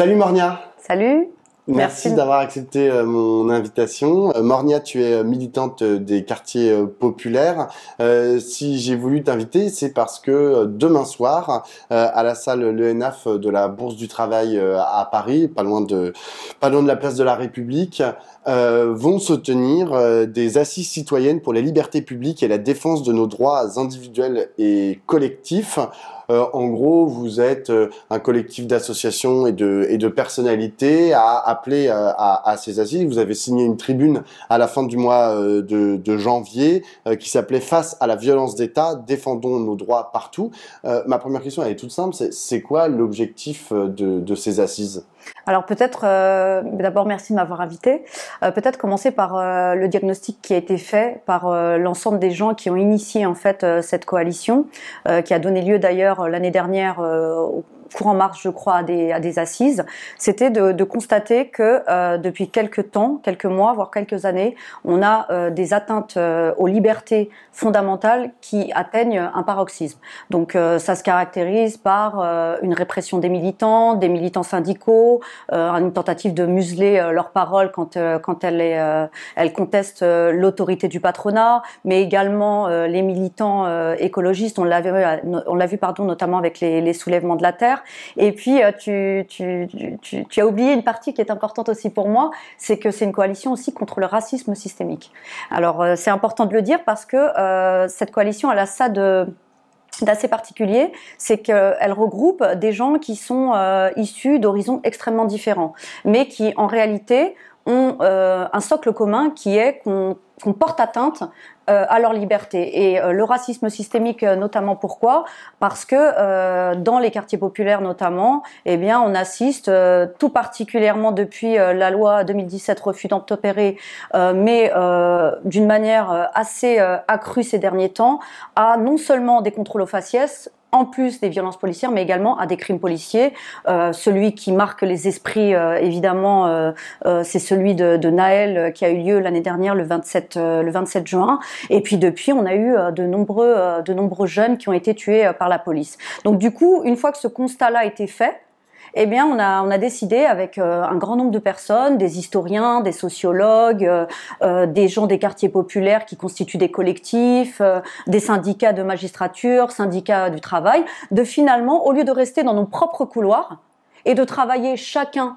Salut Mornia. Salut. Merci d'avoir accepté mon invitation. Mornia, tu es militante des quartiers populaires. Si j'ai voulu t'inviter, c'est parce que demain soir, à la salle l'ENAF de la Bourse du Travail à Paris, pas loin de la place de la République, vont se tenir des assises citoyennes pour les libertés publiques et la défense de nos droits individuels et collectifs. En gros, vous êtes un collectif d'associations et de personnalités à appeler à ces assises. Vous avez signé une tribune à la fin du mois de janvier qui s'appelait « Face à la violence d'État, défendons nos droits partout ». Ma première question, elle est toute simple, c'est quoi l'objectif de ces assises ? Alors peut-être, d'abord merci de m'avoir invité. Peut-être commencer par le diagnostic qui a été fait par l'ensemble des gens qui ont initié en fait cette coalition, qui a donné lieu d'ailleurs l'année dernière au courant mars, je crois, à des assises. C'était de constater que depuis quelques temps, quelques mois, voire quelques années, on a des atteintes aux libertés fondamentales qui atteignent un paroxysme. Donc ça se caractérise par une répression des militants syndicaux, une tentative de museler leurs paroles quand elles contestent l'autorité du patronat, mais également les militants écologistes. On l'a vu notamment avec les soulèvements de la terre. Et puis tu as oublié une partie qui est importante aussi pour moi, c'est que c'est une coalition aussi contre le racisme systémique. Alors c'est important de le dire parce que cette coalition elle a ça d'assez particulier, c'est qu'elle regroupe des gens qui sont issus d'horizons extrêmement différents, mais qui en réalité ont un socle commun qui est qu'on porte atteinte à leur liberté. Et le racisme systémique, notamment pourquoi ? Parce que dans les quartiers populaires notamment, eh bien, on assiste tout particulièrement depuis la loi 2017 refus d'obtempérer, mais d'une manière assez accrue ces derniers temps, à non seulement des contrôles aux faciès, en plus des violences policières, mais également à des crimes policiers. Celui qui marque les esprits, évidemment, c'est celui de Naël qui a eu lieu l'année dernière, le 27 juin. Et puis depuis, on a eu de nombreux jeunes qui ont été tués par la police. Donc du coup, une fois que ce constat-là a été fait, eh bien, on a décidé avec un grand nombre de personnes, des historiens, des sociologues, des gens des quartiers populaires qui constituent des collectifs, des syndicats de magistrature, syndicats du travail, de finalement, au lieu de rester dans nos propres couloirs et de travailler chacun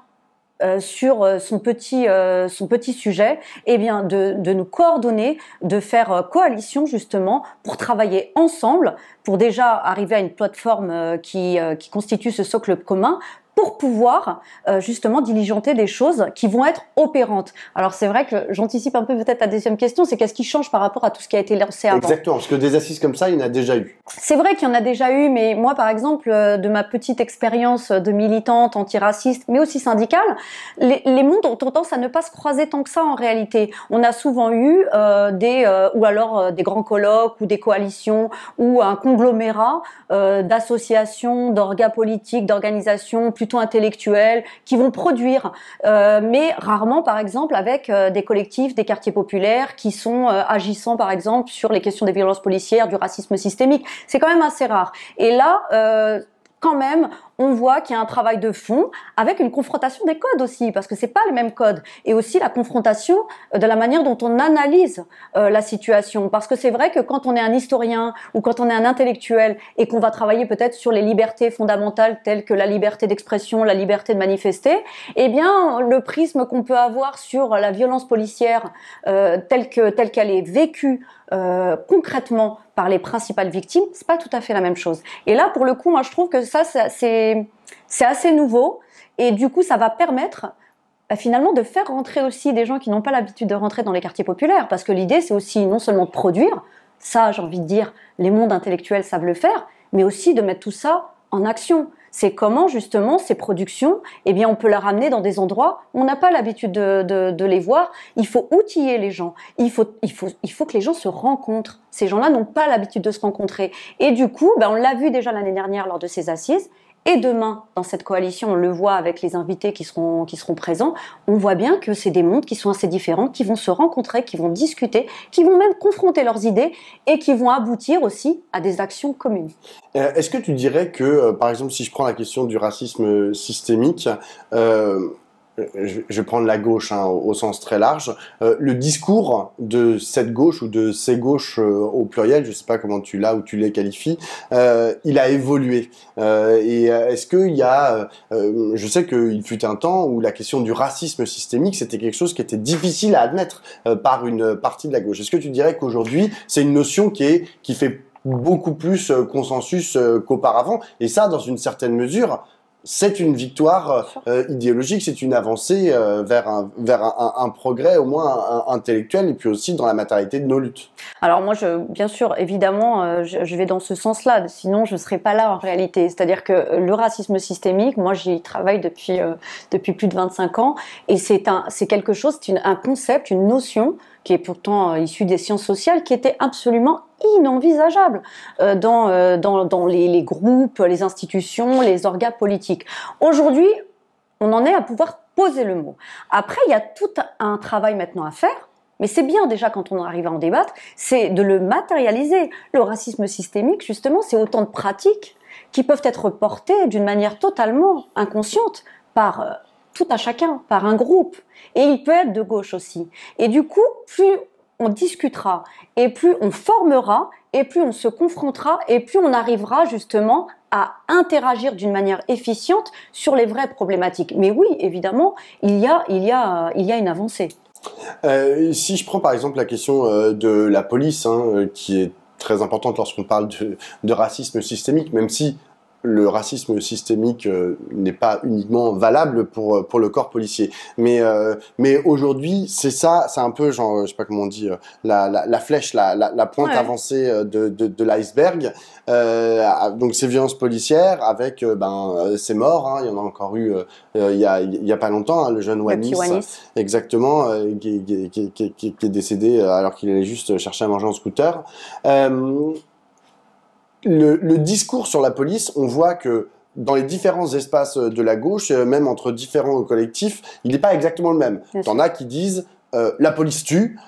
sur son petit sujet, eh bien de nous coordonner, de faire coalition justement pour travailler ensemble, pour déjà arriver à une plateforme qui constitue ce socle commun, pour pouvoir justement diligenter des choses qui vont être opérantes. Alors c'est vrai que j'anticipe un peu peut-être la deuxième question, c'est qu'est-ce qui change par rapport à tout ce qui a été lancé avant ? Exactement, parce que des assises comme ça, il y en a déjà eu. C'est vrai qu'il y en a déjà eu, mais moi par exemple, de ma petite expérience de militante antiraciste, mais aussi syndicale, les mondes ont tendance à ne pas se croiser tant que ça en réalité. On a souvent eu des grands colloques ou des coalitions ou un conglomérat d'associations, d'orgas politiques, d'organisations plutôt intellectuels, qui vont produire, mais rarement, par exemple, avec des collectifs, des quartiers populaires qui sont agissants, par exemple, sur les questions des violences policières, du racisme systémique. C'est quand même assez rare. Et là, quand même, on voit qu'il y a un travail de fond avec une confrontation des codes aussi, parce que c'est pas les mêmes codes, et aussi la confrontation de la manière dont on analyse la situation, parce que c'est vrai que quand on est un historien ou quand on est un intellectuel et qu'on va travailler peut-être sur les libertés fondamentales telles que la liberté d'expression, la liberté de manifester, eh bien le prisme qu'on peut avoir sur la violence policière telle qu'elle est vécue concrètement par les principales victimes, c'est pas tout à fait la même chose. Et là, pour le coup, moi, je trouve que ça, c'est assez nouveau, et du coup, ça va permettre finalement de faire rentrer aussi des gens qui n'ont pas l'habitude de rentrer dans les quartiers populaires, parce que l'idée, c'est aussi non seulement de produire, ça, j'ai envie de dire, les mondes intellectuels savent le faire, mais aussi de mettre tout ça en action. C'est comment justement ces productions, eh bien, on peut les ramener dans des endroits où on n'a pas l'habitude de les voir. Il faut outiller les gens. Il faut que les gens se rencontrent. Ces gens-là n'ont pas l'habitude de se rencontrer. Et du coup, on l'a vu déjà l'année dernière lors de ces assises. et demain, dans cette coalition, on le voit avec les invités qui seront présents, on voit bien que c'est des mondes qui sont assez différents, qui vont se rencontrer, qui vont discuter, qui vont même confronter leurs idées et qui vont aboutir aussi à des actions communes. Est-ce que tu dirais que, par exemple, si je prends la question du racisme systémique, je vais prendre la gauche au sens très large, le discours de cette gauche ou de ces gauches au pluriel, je sais pas comment tu l'as ou tu les qualifies, il a évolué. Et est-ce qu'il y a, je sais qu'il fut un temps où la question du racisme systémique, c'était quelque chose qui était difficile à admettre par une partie de la gauche. Est-ce que tu dirais qu'aujourd'hui, c'est une notion qui fait beaucoup plus consensus qu'auparavant, et ça, dans une certaine mesure, c'est une victoire idéologique, c'est une avancée vers un progrès au moins intellectuel, et puis aussi dans la matérialité de nos luttes. Alors moi, bien sûr, évidemment, je vais dans ce sens-là, sinon je ne serais pas là en réalité. C'est-à-dire que le racisme systémique, moi j'y travaille depuis plus de 25 ans, et c'est quelque chose, c'est un concept, une notion qui est pourtant issue des sciences sociales, qui était absolument inenvisageable dans les groupes, les institutions, les organes politiques. Aujourd'hui, on en est à pouvoir poser le mot. Après, il y a tout un travail maintenant à faire, mais c'est bien déjà quand on arrive à en débattre, c'est de le matérialiser. Le racisme systémique, justement, c'est autant de pratiques qui peuvent être portées d'une manière totalement inconsciente par tout un chacun, par un groupe. Et il peut être de gauche aussi. Et du coup, plus on discutera, et plus on formera, et plus on se confrontera, et plus on arrivera justement à interagir d'une manière efficiente sur les vraies problématiques. Mais oui, évidemment, il y a une avancée. Si je prends par exemple la question de la police, qui est très importante lorsqu'on parle de racisme systémique, même si le racisme systémique n'est pas uniquement valable pour le corps policier, mais aujourd'hui c'est un peu genre, je sais pas comment on dit, la flèche, la pointe avancée de l'iceberg. Donc ces violences policières avec ces morts, il y en a encore eu il y a pas longtemps, le jeune Wanis, exactement, qui est décédé alors qu'il allait juste chercher à manger en scooter. Le discours sur la police, on voit que dans les différents espaces de la gauche, même entre différents collectifs, il n'est pas exactement le même. T'en as qui disent la police tue,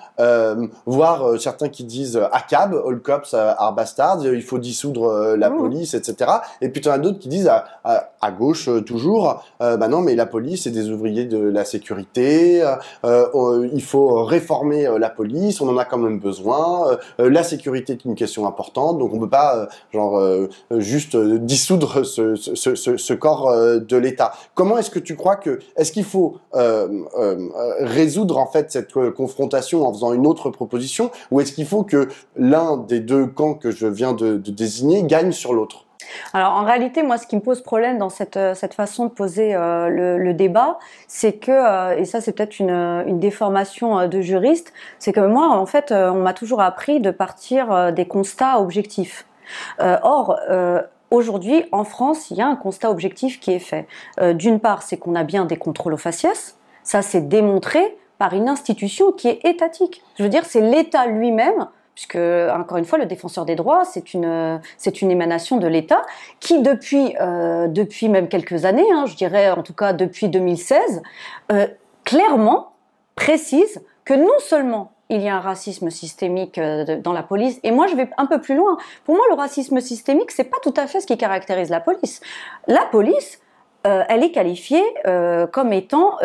voire certains qui disent ACAB, All Cops are Bastards, il faut dissoudre la police, etc. Et puis t'en as d'autres qui disent à gauche toujours, non mais la police c'est des ouvriers de la sécurité, il faut réformer la police, on en a quand même besoin, la sécurité est une question importante, donc on peut pas juste dissoudre ce corps de l'État. Comment est-ce que tu crois est-ce qu'il faut résoudre en fait cette confrontation en faisant une autre proposition, ou est-ce qu'il faut que l'un des deux camps que je viens de désigner gagne sur l'autre? Alors en réalité, moi, ce qui me pose problème dans cette façon de poser le débat, c'est que, et ça c'est peut-être une déformation de juriste, c'est que moi, en fait, on m'a toujours appris de partir des constats objectifs. Or, aujourd'hui, en France, il y a un constat objectif qui est fait. D'une part, c'est qu'on a bien des contrôles aux faciès, ça c'est démontré par une institution qui est étatique. Je veux dire, c'est l'État lui-même, puisque, encore une fois, le défenseur des droits, c'est une émanation de l'État, qui depuis même quelques années, je dirais en tout cas depuis 2016, clairement précise que non seulement il y a un racisme systémique dans la police, et moi je vais un peu plus loin. Pour moi, le racisme systémique, c'est pas tout à fait ce qui caractérise la police. La police, elle est qualifiée comme étant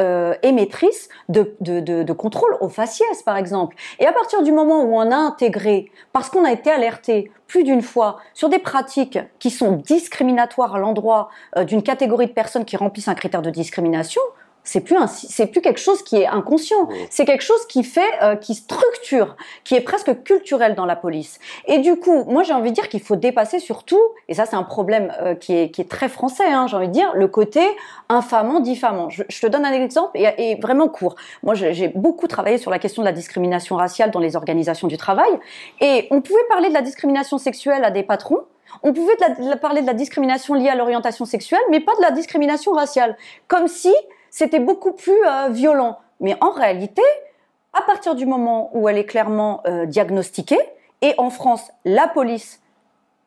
émettrice de contrôle aux faciès, par exemple. Et à partir du moment où on a intégré, parce qu'on a été alerté plus d'une fois sur des pratiques qui sont discriminatoires à l'endroit d'une catégorie de personnes qui remplissent un critère de discrimination, c'est plus quelque chose qui est inconscient. C'est quelque chose qui qui structure, qui est presque culturel dans la police. Et du coup, moi j'ai envie de dire qu'il faut dépasser surtout, et ça c'est un problème qui est très français, j'ai envie de dire, le côté infamant, diffamant. Je te donne un exemple et vraiment court. Moi j'ai beaucoup travaillé sur la question de la discrimination raciale dans les organisations du travail, et on pouvait parler de la discrimination sexuelle à des patrons. On pouvait parler de la discrimination liée à l'orientation sexuelle, mais pas de la discrimination raciale. Comme si c'était beaucoup plus violent. Mais en réalité, à partir du moment où elle est clairement diagnostiquée, et en France, la police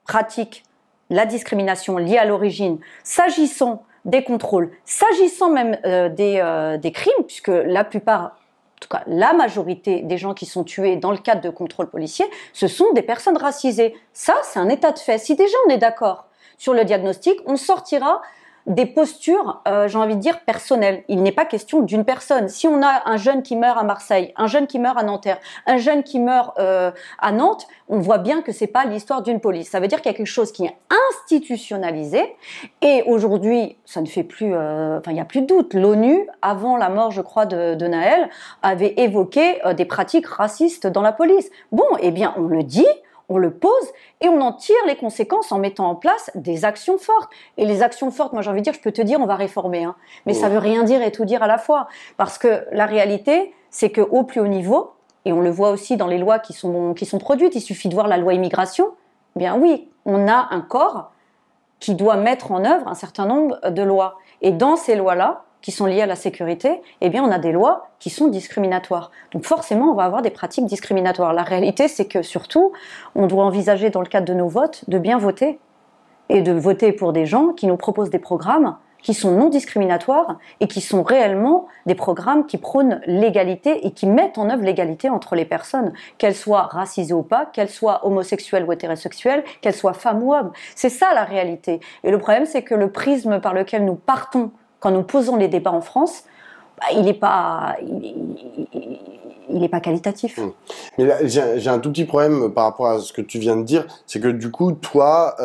pratique la discrimination liée à l'origine, s'agissant des contrôles, s'agissant même des crimes, puisque la plupart, en tout cas la majorité des gens qui sont tués dans le cadre de contrôles policiers, ce sont des personnes racisées. Ça, c'est un état de fait. Si déjà on est d'accord sur le diagnostic, on sortira des postures, j'ai envie de dire, personnelles. Il n'est pas question d'une personne. Si on a un jeune qui meurt à Marseille, un jeune qui meurt à Nanterre, un jeune qui meurt à Nantes, on voit bien que c'est pas l'histoire d'une police. Ça veut dire qu'il y a quelque chose qui est institutionnalisé. Et aujourd'hui, ça ne fait plus, il n'y a plus de doute. L'ONU, avant la mort, je crois, de Naël, avait évoqué des pratiques racistes dans la police. Bon, eh bien, on le dit. On le pose et on en tire les conséquences en mettant en place des actions fortes. Et les actions fortes, moi j'ai envie de dire, je peux te dire, on va réformer. Hein. Mais ça veut rien dire et tout dire à la fois. Parce que la réalité, c'est qu'au plus haut niveau, et on le voit aussi dans les lois qui sont produites, il suffit de voir la loi immigration, eh bien oui, on a un corps qui doit mettre en œuvre un certain nombre de lois. Et dans ces lois-là, qui sont liées à la sécurité, eh bien on a des lois qui sont discriminatoires. Donc forcément, on va avoir des pratiques discriminatoires. La réalité, c'est que surtout, on doit envisager dans le cadre de nos votes de bien voter et de voter pour des gens qui nous proposent des programmes qui sont non discriminatoires et qui sont réellement des programmes qui prônent l'égalité et qui mettent en œuvre l'égalité entre les personnes, qu'elles soient racisées ou pas, qu'elles soient homosexuelles ou hétérosexuelles, qu'elles soient femmes ou hommes. C'est ça la réalité. Et le problème, c'est que le prisme par lequel nous partons quand nous posons les débats en France, il n'est pas qualitatif. Mais là, j'ai un tout petit problème par rapport à ce que tu viens de dire, c'est que du coup, toi,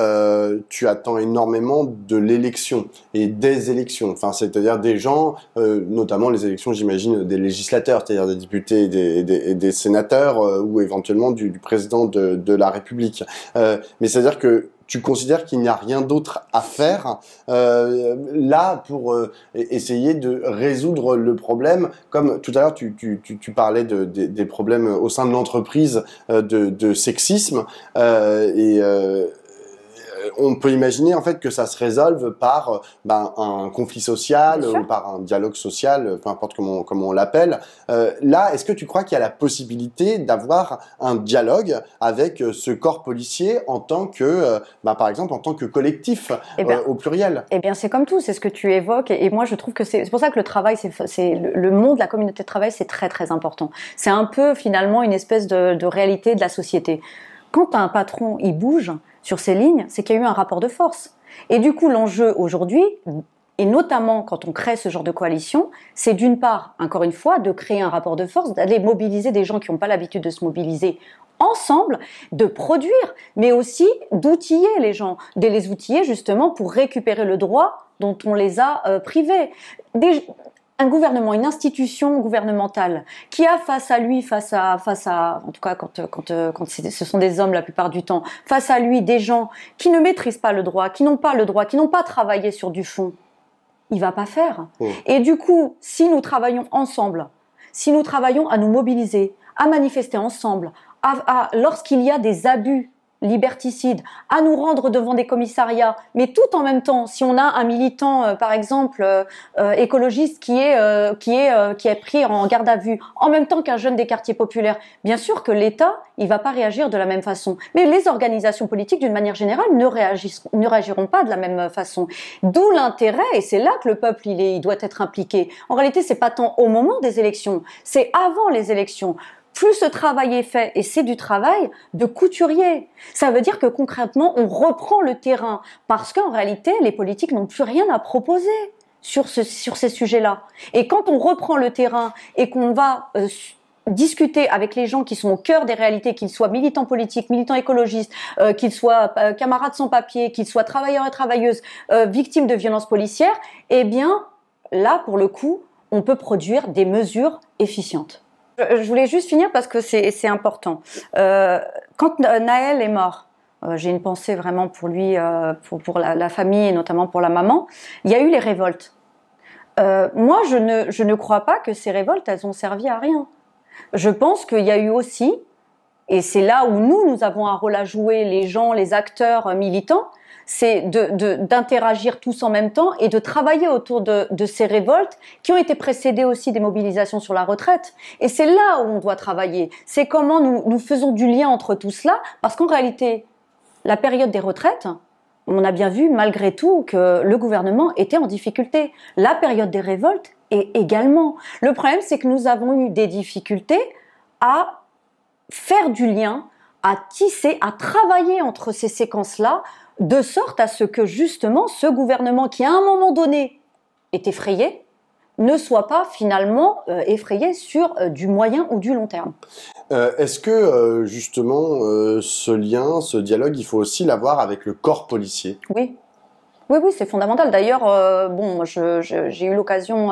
tu attends énormément de l'élection et des élections. Enfin, c'est-à-dire des gens, notamment les élections, j'imagine, des législateurs, c'est-à-dire des députés et des sénateurs ou éventuellement du président de la République. Mais c'est-à-dire que tu considères qu'il n'y a rien d'autre à faire là pour essayer de résoudre le problème, comme tout à l'heure tu parlais des problèmes au sein de l'entreprise de sexisme on peut imaginer en fait que ça se résolve par un conflit social ou par un dialogue social, peu importe comment on l'appelle. Là, est-ce que tu crois qu'il y a la possibilité d'avoir un dialogue avec ce corps policier en tant que, par exemple, en tant que collectif au pluriel? Eh bien, c'est comme tout, c'est ce que tu évoques. Et moi, je trouve que c'est pour ça que le travail, c'est le monde, la communauté de travail, c'est très très important. C'est un peu finalement une espèce de réalité de la société. Quand un patron, il bouge sur ces lignes, c'est qu'il y a eu un rapport de force. Et du coup, l'enjeu aujourd'hui, et notamment quand on crée ce genre de coalition, c'est d'une part, encore une fois, de créer un rapport de force, d'aller mobiliser des gens qui n'ont pas l'habitude de se mobiliser ensemble, de produire, mais aussi d'outiller les gens, de les outiller justement pour récupérer le droit dont on les a privés. Un gouvernement, une institution gouvernementale qui a face à lui, en tout cas quand ce sont des hommes la plupart du temps, face à lui des gens qui ne maîtrisent pas le droit, qui n'ont pas le droit, qui n'ont pas travaillé sur du fond, il va pas faire. Et du coup, si nous travaillons ensemble, si nous travaillons à nous mobiliser, à manifester ensemble, lorsqu'il y a des abus liberticides, à nous rendre devant des commissariats, mais tout en même temps, si on a un militant, par exemple, écologiste qui est pris en garde à vue, en même temps qu'un jeune des quartiers populaires, bien sûr que l'État, il va pas réagir de la même façon. Mais les organisations politiques, d'une manière générale, ne réagiront pas de la même façon. D'où l'intérêt, et c'est là que le peuple, il doit être impliqué. En réalité, c'est pas tant au moment des élections, c'est avant les élections. Plus ce travail est fait, et c'est du travail de couturier. Ça veut dire que concrètement, on reprend le terrain, parce qu'en réalité, les politiques n'ont plus rien à proposer sur ces sujets-là. Et quand on reprend le terrain et qu'on va discuter avec les gens qui sont au cœur des réalités, qu'ils soient militants politiques, militants écologistes, qu'ils soient camarades sans papier, qu'ils soient travailleurs et travailleuses, victimes de violences policières, eh bien, là, pour le coup, on peut produire des mesures efficientes. Je voulais juste finir parce que c'est important. Quand Naël est mort, j'ai une pensée vraiment pour lui, pour la famille et notamment pour la maman, il y a eu les révoltes. Moi, je ne crois pas que ces révoltes, elles ont servi à rien. Je pense qu'il y a eu aussi, et c'est là où nous avons un rôle à jouer, les gens, les acteurs militants, c'est d'interagir tous en même temps et de travailler autour de ces révoltes qui ont été précédées aussi des mobilisations sur la retraite. Et c'est là où on doit travailler. C'est comment nous faisons du lien entre tout cela, parce qu'en réalité, la période des retraites, on a bien vu malgré tout que le gouvernement était en difficulté. La période des révoltes est également. Le problème, c'est que nous avons eu des difficultés à faire du lien, à tisser, à travailler entre ces séquences-là, de sorte à ce que justement ce gouvernement qui à un moment donné est effrayé, ne soit pas finalement effrayé sur du moyen ou du long terme. Est-ce que justement ce lien, ce dialogue, il faut aussi l'avoir avec le corps policier? Oui. Oui, oui, c'est fondamental. D'ailleurs, bon, j'ai eu l'occasion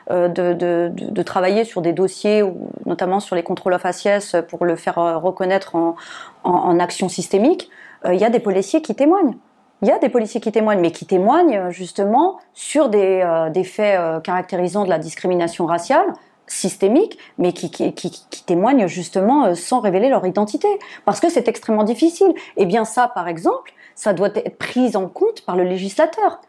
de travailler sur des dossiers, notamment sur les contrôles à faciès, pour le faire reconnaître en action systémique. Il y a des policiers qui témoignent. Il y a des policiers qui témoignent, mais qui témoignent justement sur des faits caractérisant de la discrimination raciale systémique, mais qui témoignent justement sans révéler leur identité, parce que c'est extrêmement difficile. Et bien ça, par exemple, ça doit être pris en compte par le législateur.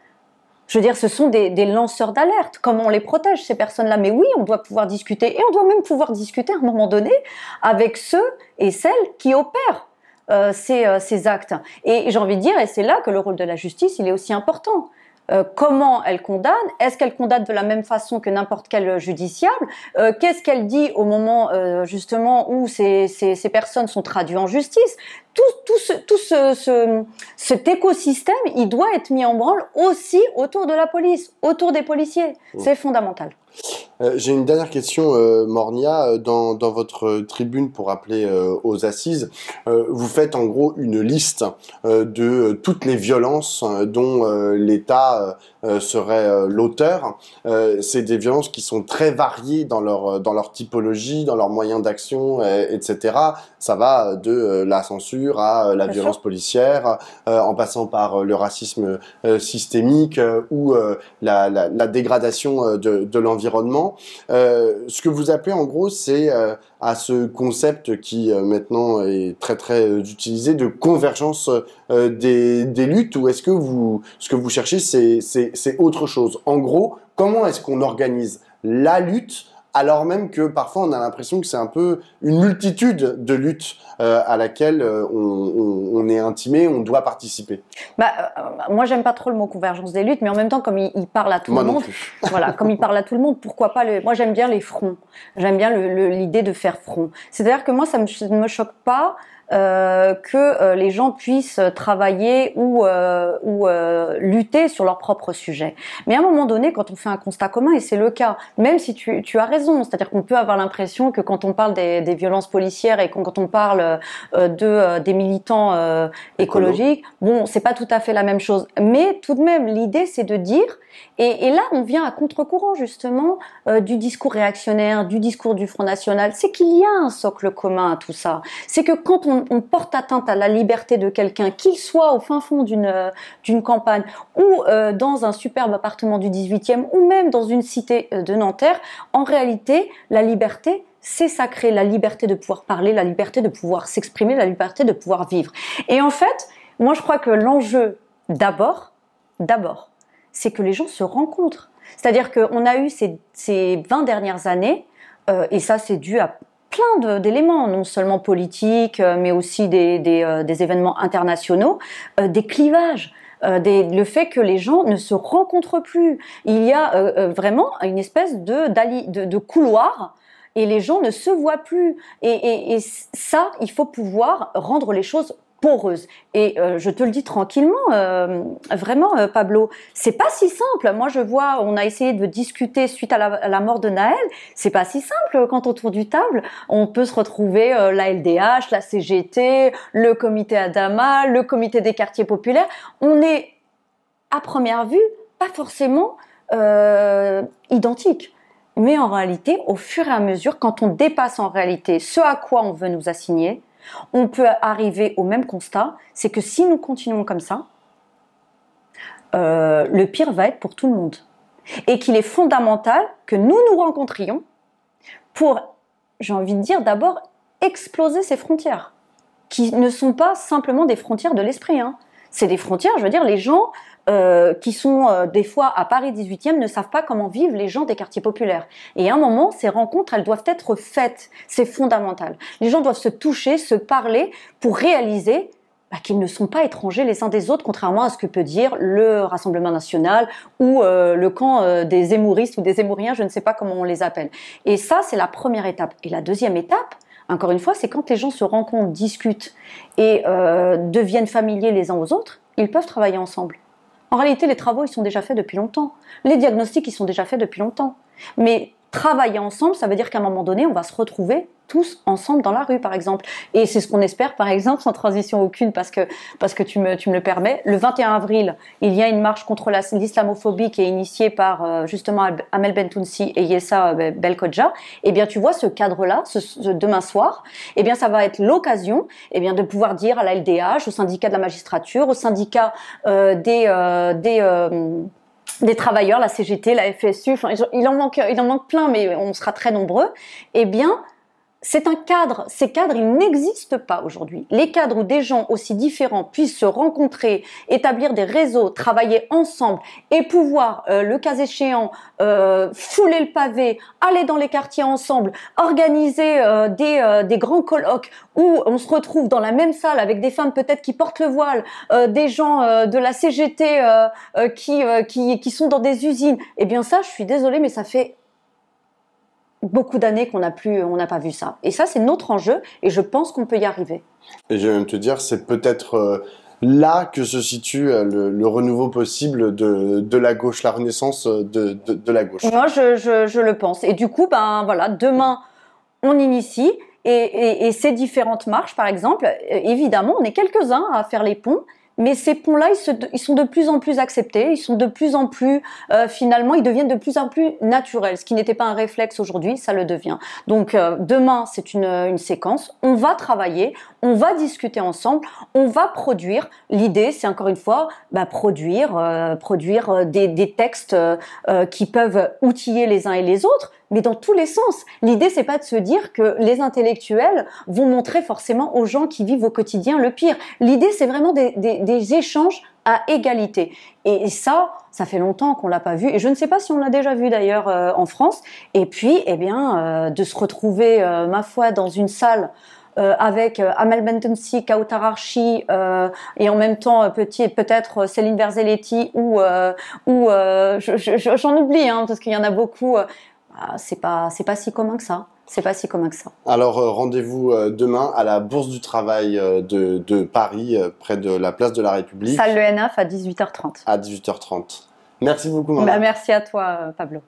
Je veux dire, ce sont des lanceurs d'alerte. Comment on les protège, ces personnes-là? Mais oui, on doit pouvoir discuter, et on doit même pouvoir discuter à un moment donné avec ceux et celles qui opèrent ces actes. Et j'ai envie de dire, et c'est là que le rôle de la justice, il est aussi important. Comment elle condamne? Est-ce qu'elle condamne de la même façon que n'importe quel judiciable? Qu'est-ce qu'elle dit au moment justement où ces personnes sont traduites en justice? Cet écosystème, il doit être mis en branle aussi autour de la police, autour des policiers. C'est fondamental. J'ai une dernière question, Mornia. Dans votre tribune pour appeler aux assises, vous faites en gros une liste de toutes les violences dont l'État serait l'auteur. C'est des violences qui sont très variées dans leur typologie, dans leurs moyens d'action, etc. Ça va de la censure à la violence policière, en passant par le racisme systémique ou la dégradation de l'environnement. Ce que vous appelez en gros, c'est à ce concept qui maintenant est très très utilisé de convergence des luttes, ou est-ce que ce que vous cherchez, c'est autre chose? En gros, comment est-ce qu'on organise la lutte alors même que parfois on a l'impression que c'est un peu une multitude de luttes à laquelle on est intimé, on doit participer? Moi j'aime pas trop le mot convergence des luttes, mais en même temps comme il parle à tout le monde, voilà, comme il parle à tout le monde, pourquoi pas moi j'aime bien les fronts, j'aime bien l'idée de faire front. C'est-à-dire que moi ça ne me choque pas que les gens puissent travailler ou lutter sur leur propre sujet. Mais à un moment donné, quand on fait un constat commun, et c'est le cas, même si tu as raison, c'est-à-dire qu'on peut avoir l'impression que quand on parle des violences policières et quand on parle des militants écologiques, bon, c'est pas tout à fait la même chose. Mais tout de même, l'idée, c'est de dire, et là, on vient à contre-courant justement du discours réactionnaire, du discours du Front National, c'est qu'il y a un socle commun à tout ça. C'est que quand on porte atteinte à la liberté de quelqu'un, qu'il soit au fin fond d'une campagne ou dans un superbe appartement du 18e ou même dans une cité de Nanterre, en réalité, la liberté, c'est sacré, la liberté de pouvoir parler, la liberté de pouvoir s'exprimer, la liberté de pouvoir vivre. Et en fait, moi je crois que l'enjeu d'abord, c'est que les gens se rencontrent. C'est-à-dire qu'on a eu ces 20 dernières années, et ça c'est dû à plein d'éléments, non seulement politiques, mais aussi des événements internationaux, des clivages. Le fait que les gens ne se rencontrent plus. Il y a vraiment une espèce de couloir et les gens ne se voient plus. Et ça, il faut pouvoir rendre les choses poreuses. Et je te le dis tranquillement, vraiment, Pablo, c'est pas si simple. Moi, je vois, on a essayé de discuter suite à la mort de Naël. C'est pas si simple quand autour du table, on peut se retrouver la LDH, la CGT, le comité Adama, le comité des quartiers populaires. On est, à première vue, pas forcément identiques. Mais en réalité, au fur et à mesure, quand on dépasse en réalité ce à quoi on veut nous assigner, on peut arriver au même constat, c'est que si nous continuons comme ça, le pire va être pour tout le monde. Et qu'il est fondamental que nous nous rencontrions pour, j'ai envie de dire, d'abord exploser ces frontières, qui ne sont pas simplement des frontières de l'esprit, hein. C'est des frontières, je veux dire, les gens qui sont des fois à Paris 18e ne savent pas comment vivent les gens des quartiers populaires. Et à un moment, ces rencontres, elles doivent être faites. C'est fondamental. Les gens doivent se toucher, se parler pour réaliser qu'ils ne sont pas étrangers les uns des autres, contrairement à ce que peut dire le Rassemblement national ou le camp des Zemmouristes ou des Zemmouriens, je ne sais pas comment on les appelle. Et ça, c'est la première étape. Et la deuxième étape, encore une fois, c'est quand les gens se rencontrent, discutent et deviennent familiers les uns aux autres, ils peuvent travailler ensemble. En réalité, les travaux, ils sont déjà faits depuis longtemps. Les diagnostics, ils sont déjà faits depuis longtemps. Mais travailler ensemble, ça veut dire qu'à un moment donné, on va se retrouver tous ensemble dans la rue, par exemple. Et c'est ce qu'on espère, par exemple, sans transition aucune, parce que tu me le permets. Le 21 avril, il y a une marche contre l'islamophobie qui est initiée par justement Amel Bentounsi et Yessa Belkodja. Eh bien, tu vois, ce cadre-là, demain soir, eh bien, ça va être l'occasion, eh bien, de pouvoir dire à la LDH, au syndicat de la magistrature, au syndicat des travailleurs, la CGT, la FSU, enfin, il en manque plein, mais on sera très nombreux. Eh bien, c'est un cadre. Ces cadres, ils n'existent pas aujourd'hui. Les cadres où des gens aussi différents puissent se rencontrer, établir des réseaux, travailler ensemble et pouvoir, le cas échéant, fouler le pavé, aller dans les quartiers ensemble, organiser des grands colloques où on se retrouve dans la même salle avec des femmes peut-être qui portent le voile, des gens de la CGT qui sont dans des usines. Eh bien ça, je suis désolée, mais ça fait beaucoup d'années on n'a pas vu ça. Et ça, c'est notre enjeu, et je pense qu'on peut y arriver. Et je vais même te dire, c'est peut-être là que se situe le renouveau possible de la gauche, la renaissance de la gauche. Moi, je le pense. Et du coup, ben voilà, demain, on initie, et ces différentes marches, par exemple, évidemment, on est quelques-uns à faire les ponts. Mais ces ponts-là, ils sont de plus en plus acceptés, ils sont de plus en plus, finalement, ils deviennent de plus en plus naturels. Ce qui n'était pas un réflexe aujourd'hui, ça le devient. Donc demain, c'est une séquence. On va travailler, on va discuter ensemble, on va produire. L'idée, c'est encore une fois, produire des textes qui peuvent outiller les uns et les autres, mais dans tous les sens. L'idée, c'est pas de se dire que les intellectuels vont montrer forcément aux gens qui vivent au quotidien le pire. L'idée, c'est vraiment des échanges à égalité. Et ça fait longtemps qu'on l'a pas vu. Et je ne sais pas si on l'a déjà vu d'ailleurs en France. Et puis, eh bien, de se retrouver, ma foi, dans une salle avec Amel Bentounsi, Kauthar Archi et en même temps peut-être Céline Verzelletti ou j'en oublie parce qu'il y en a beaucoup. C'est pas si commun que ça. C'est pas si commun que ça. Alors rendez-vous demain à la Bourse du Travail de Paris, près de la place de la République. Salle Le NF à 18h30. À 18h30. Merci beaucoup, Maman. Merci à toi, Pablo.